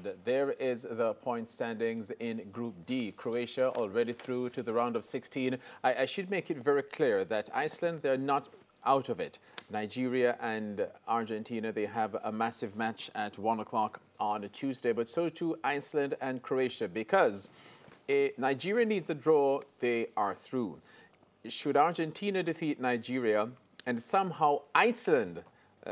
And there is the point standings in Group D. Croatia already through to the round of 16. I should make it very clear that Iceland, they're not out of it. Nigeria and Argentina, they have a massive match at 1 o'clock on a Tuesday, but so too Iceland and Croatia, because Nigeria needs a draw, they are through. Should Argentina defeat Nigeria and somehow Iceland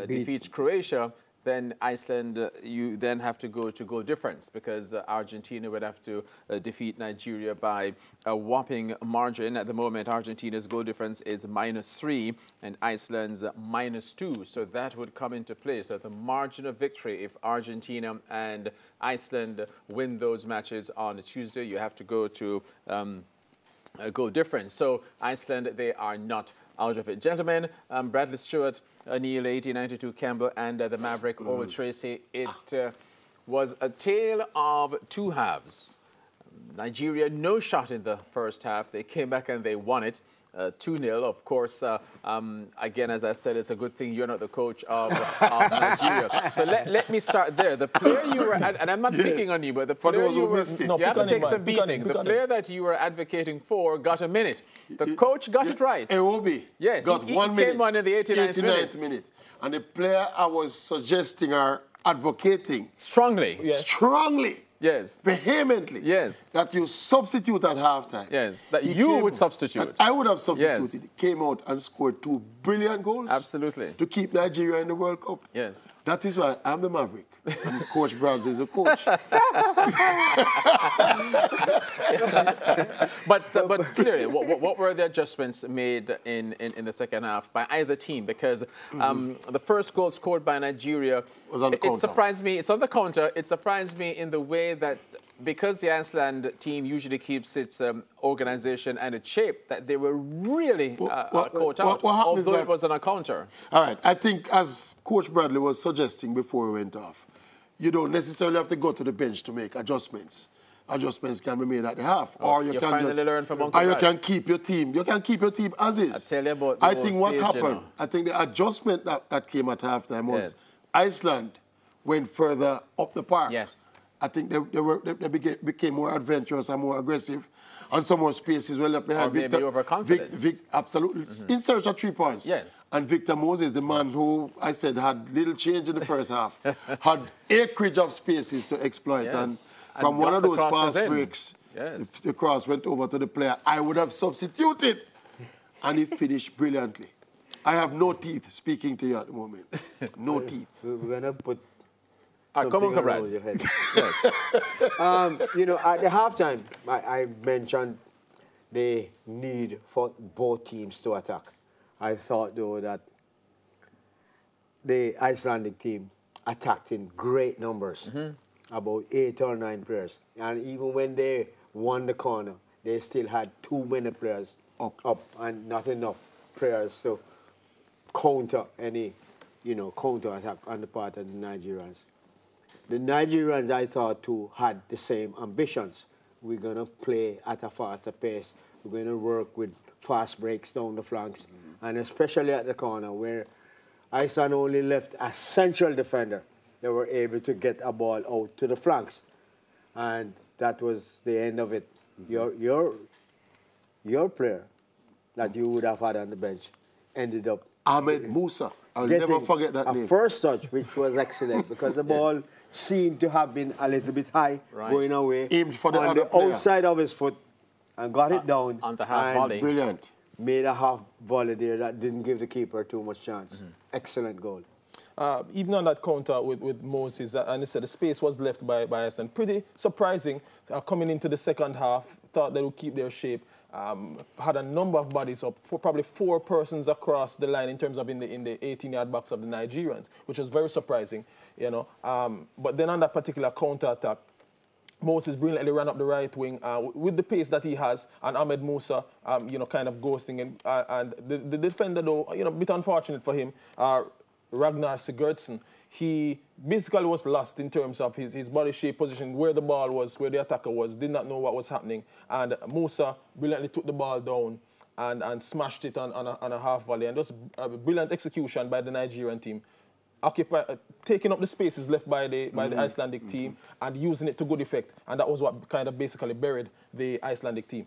defeats Croatia, then Iceland, you then have to go to goal difference, because Argentina would have to defeat Nigeria by a whopping margin. At the moment, Argentina's goal difference is -3 and Iceland's -2. So that would come into play. So the margin of victory, if Argentina and Iceland win those matches on a Tuesday, you have to go to a goal difference. So Iceland, they are not out of it. Gentlemen, Bradley Stewart, Neil 1892 Campbell, and the Maverick Owen Tracy. It was a tale of two halves. Nigeria, no shot in the first half. They came back and they won it 2-0. Of course, again, as I said, it's a good thing you're not the coach of Nigeria. So let me start there. The player you were, and I'm not picking on you, but the player you were, you have to take some beating. The player that you were advocating for got a minute. The coach got it right. Ewobi got 1 minute. Came on in the 89th minute. And the player I was suggesting or advocating strongly, strongly, vehemently, that you substitute at halftime. That you would substitute. That I would have substituted. Came out and scored 2 brilliant goals. Absolutely. To keep Nigeria in the World Cup. That is why I'm the Maverick. And Coach Browns is a coach. but clearly, what were the adjustments made in the second half by either team? Because the first goal scored by Nigeria was on the counter. It surprised me. It's on the counter. It surprised me in the way that, because the Iceland team usually keeps its organization and its shape, that they were really caught out, although it was on a counter. All right. I think, as Coach Bradley was suggesting before we went off, you don't necessarily have to go to the bench to make adjustments. Adjustments can be made at the half, or you can just, learn from or you can keep your team. You can keep your team as is. I tell you about. I think what happened. I think the adjustment that came at halftime was Iceland went further up the park. I think they became more adventurous and more aggressive, and some more spaces were left behind. Or maybe overconfident. Absolutely. In search of 3 points. And Victor Moses, the man who I said had little change in the first half, had acreage of spaces to exploit. And from one of those fast breaks, the cross went over to the player I would have substituted, and he finished brilliantly. I have no teeth speaking to you at the moment. No teeth. We're going to put come on, comrades. You know, at the halftime, I mentioned the need for both teams to attack. I thought, though, that the Icelandic team attacked in great numbers, about 8 or 9 players. And even when they won the corner, they still had too many players up and not enough players to counter any, counter attack on the part of the Nigerians. The Nigerians, I thought, too, had the same ambitions. We're going to play at a faster pace. We're going to work with fast breaks down the flanks, and especially at the corner, where Iceland only left a central defender. They were able to get a ball out to the flanks, and that was the end of it. Your player that you would have had on the bench ended up... Ahmed Musa. I'll never forget that name. A first touch, which was excellent, because the ball seemed to have been a little bit high, going away. Aimed for the on the outside of his foot, and got it down. On the half volley. Brilliant. Made a half volley there that didn't give the keeper too much chance. Excellent goal. Even on that counter with Moses, and he said the space was left by Iceland. Pretty surprising coming into the second half. Thought they would keep their shape. Had a number of bodies up, probably 4 persons across the line in terms of in the 18-yard box of the Nigerians, which was very surprising, But then on that particular counter-attack, Moses brilliantly ran up the right wing with the pace that he has, and Ahmed Musa, kind of ghosting. And the defender, though, a bit unfortunate for him, Ragnar Sigurdsson, he basically was lost in terms of his body shape, position, where the ball was, where the attacker was, did not know what was happening. And Musa brilliantly took the ball down and smashed it on a half volley. And just a brilliant execution by the Nigerian team. taking up the spaces left by the Icelandic team and using it to good effect. And that was what kind of basically buried the Icelandic team.